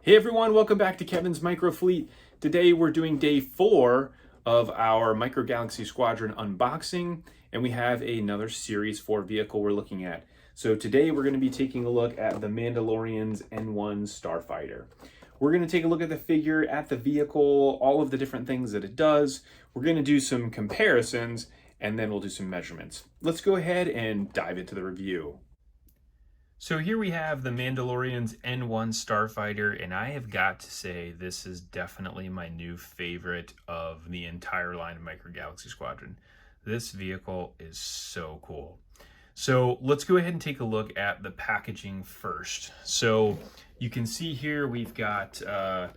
Hey everyone, welcome back to Kevin's Micro Fleet. Today we're doing day 4 of our Micro Galaxy Squadron unboxing, and we have another Series 4 vehicle we're looking at. So today we're going to be taking a look at the Mandalorian's N-1 Starfighter. We're going to take a look at the figure, at the vehicle, all of the different things that it does. We're going to do some comparisons, and then we'll do some measurements. Let's go ahead and dive into the review. So here we have the Mandalorian's N-1 Starfighter, and I have got to say this is definitely my new favorite of the entire line of Micro Galaxy Squadron. This vehicle is so cool. So let's go ahead and take a look at the packaging first. So you can see here we've got the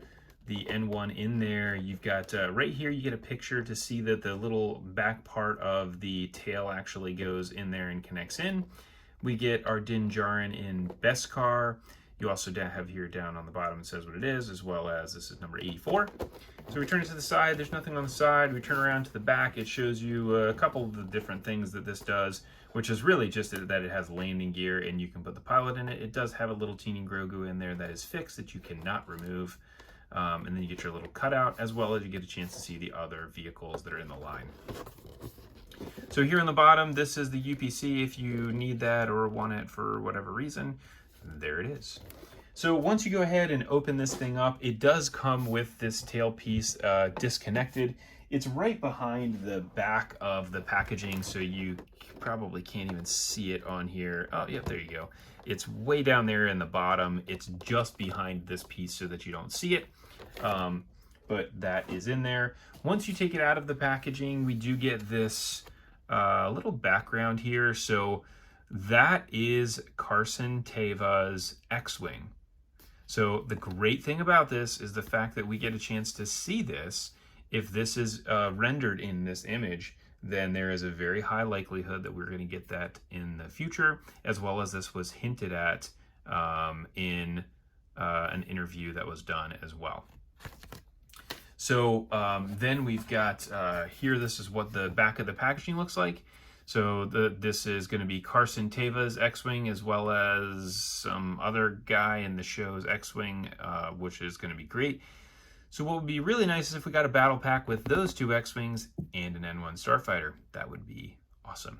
N-1 in there. You've got right here you get a picture to see that the little back part of the tail actually goes in there and connects in. We get our Din Djarin in Beskar. You also have here down on the bottom, it says what it is, as well as this is number 84. So we turn it to the side, there's nothing on the side. We turn around to the back, it shows you a couple of the different things that this does, which is really just that it has landing gear and you can put the pilot in it. It does have a little teeny Grogu in there that is fixed that you cannot remove. And then you get your little cutout, as well as you get a chance to see the other vehicles that are in the line. So here on the bottom, this is the UPC if you need that or want it for whatever reason. There it is. So once you go ahead and open this thing up, it does come with this tail piece disconnected. It's right behind the back of the packaging, so you probably can't even see it on here. Oh, yep, there you go. It's way down there in the bottom. It's just behind this piece so that you don't see it. But that is in there. Once you take it out of the packaging, we do get this little background here. So that is Carson Teva's X-Wing. So the great thing about this is the fact that we get a chance to see this. If this is rendered in this image, then there is a very high likelihood that we're going to get that in the future, as well as this was hinted at in an interview that was done as well. So then we've got here, this is what the back of the packaging looks like. So this is going to be Carson Teva's X-Wing, as well as some other guy in the show's X-Wing, which is going to be great. So what would be really nice is if we got a battle pack with those two X-Wings and an N-1 Starfighter. That would be awesome.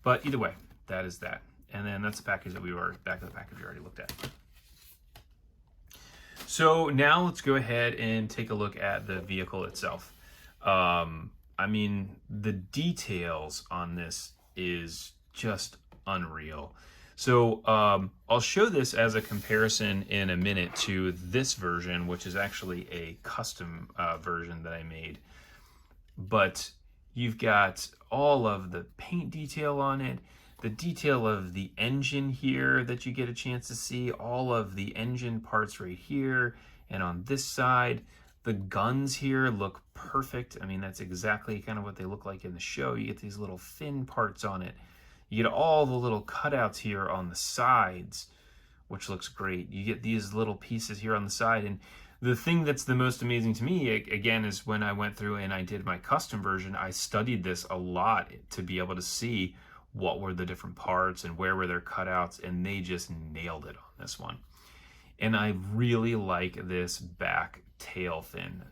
But either way, that is that. And then that's the package that back of the package we already looked at. So now let's go ahead and take a look at the vehicle itself. I mean, the details on this is just unreal. So I'll show this as a comparison in a minute to this version, which is actually a custom version that I made. But you've got all of the paint detail on it, the detail of the engine here that you get a chance to see, all of the engine parts right here, and on this side, the guns here look perfect. I mean, that's exactly kind of what they look like in the show. You get these little fin parts on it. You get all the little cutouts here on the sides, which looks great. You get these little pieces here on the side, and the thing that's the most amazing to me, again, is when I went through and I did my custom version, I studied this a lot to be able to see what were the different parts and where were their cutouts, and they just nailed it on this one. And I really like this back tail fin.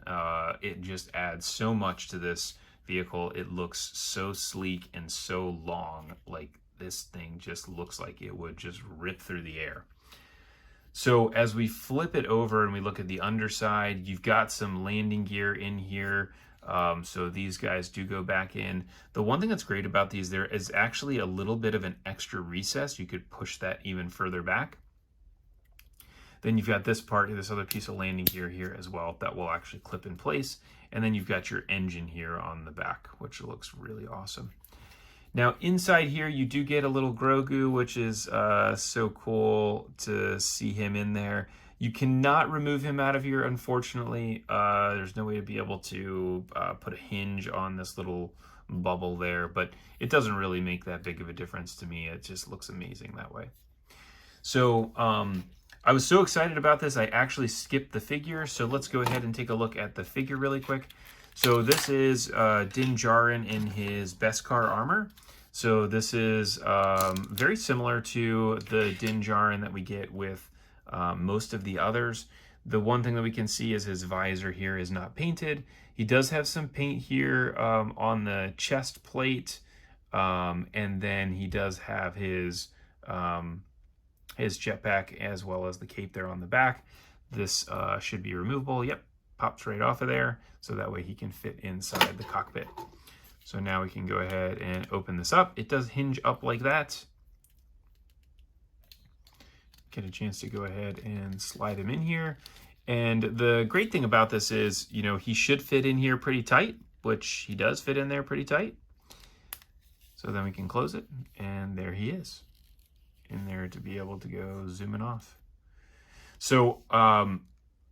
It just adds so much to this vehicle. It looks so sleek and so long. Like, this thing just looks like it would just rip through the air. So as we flip it over and we look at the underside, you've got some landing gear in here. So these guys do go back in. The one thing that's great about these, there is actually a little bit of an extra recess. You could push that even further back. Then you've got this part, this other piece of landing gear here as well that will actually clip in place. And then you've got your engine here on the back, which looks really awesome. Now inside here, you do get a little Grogu, which is so cool to see him in there. You cannot remove him out of here, unfortunately. There's no way to be able to put a hinge on this little bubble there, but it doesn't really make that big of a difference to me. It just looks amazing that way. So I was so excited about this, I actually skipped the figure. So let's go ahead and take a look at the figure really quick. So this is Din Djarin in his Beskar armor. So this is very similar to the Din Djarin that we get with most of the others. The one thing that we can see is his visor here is not painted. He does have some paint here on the chest plate, and then he does have his jetpack as well as the cape there on the back. This should be removable. Yep, pops right off of there, so that way he can fit inside the cockpit. So now we can go ahead and open this up. It does hinge up like that. Get a chance to go ahead and slide him in here. And the great thing about this is, you know, he should fit in here pretty tight, which he does fit in there pretty tight. So then we can close it, and there he is in there to be able to go zooming off. So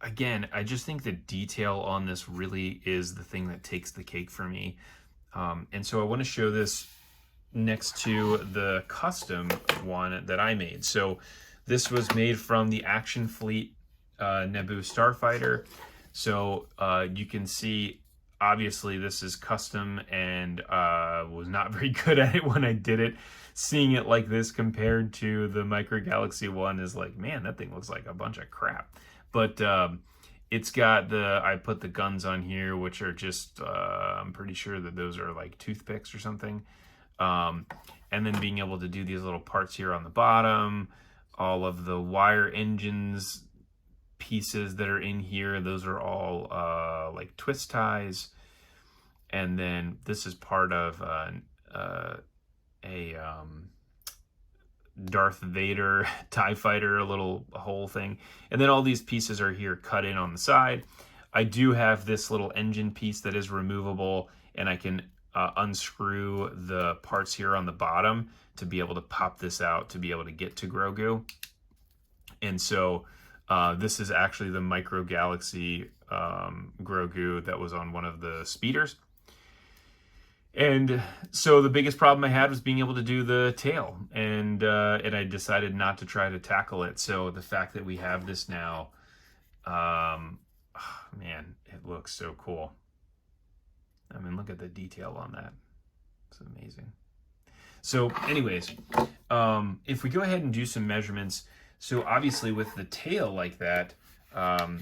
again, I just think the detail on this really is the thing that takes the cake for me. And so I want to show this next to the custom one that I made. So this was made from the Action Fleet Naboo Starfighter. So you can see, obviously this is custom, and was not very good at it when I did it. Seeing it like this compared to the Micro Galaxy one is like, man, that thing looks like a bunch of crap. But it's got I put the guns on here, which are just, I'm pretty sure that those are like toothpicks or something. And then being able to do these little parts here on the bottom, all of the wire engines pieces that are in here, those are all like twist ties. And then this is part of a Darth Vader TIE fighter, a whole thing. And then all these pieces are here cut in on the side. I do have this little engine piece that is removable, and I can unscrew the parts here on the bottom to be able to pop this out to be able to get to Grogu. And so this is actually the Micro Galaxy Grogu that was on one of the speeders. And so the biggest problem I had was being able to do the tail, and I decided not to try to tackle it. So the fact that we have this now, man, it looks so cool. I mean, look at the detail on that. It's amazing. So anyways, if we go ahead and do some measurements, so obviously with the tail like that,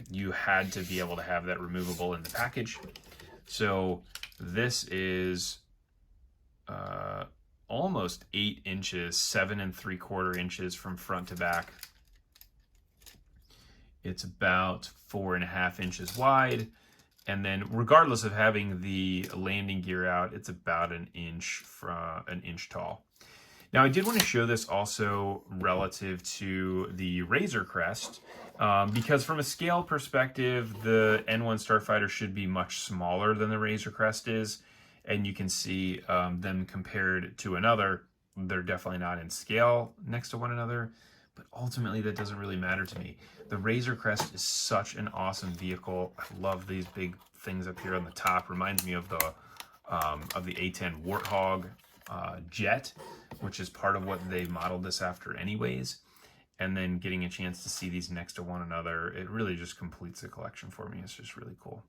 you had to be able to have that removable in the package. So this is almost 8 inches, 7 3/4 inches from front to back. It's about 4.5 inches wide. And then regardless of having the landing gear out, it's about an inch tall. Now I did want to show this also relative to the Razor Crest, because from a scale perspective, the N-1 Starfighter should be much smaller than the Razor Crest is. And you can see them compared to another, they're definitely not in scale next to one another, but ultimately that doesn't really matter to me. The Razor Crest is such an awesome vehicle. I love these big things up here on the top. Reminds me of the A-10 Warthog jet, which is part of what they modeled this after anyways. And then getting a chance to see these next to one another, it really just completes the collection for me. It's just really cool.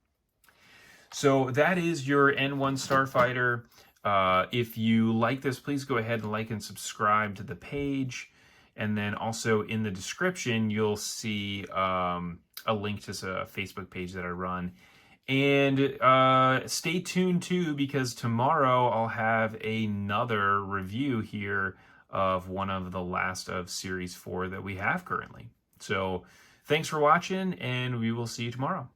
So that is your N-1 Starfighter. If you like this, please go ahead and like and subscribe to the page. And then also in the description, you'll see a link to a Facebook page that I run. And stay tuned too, because tomorrow I'll have another review here of one of the last of Series 4 that we have currently. So thanks for watching, and we will see you tomorrow.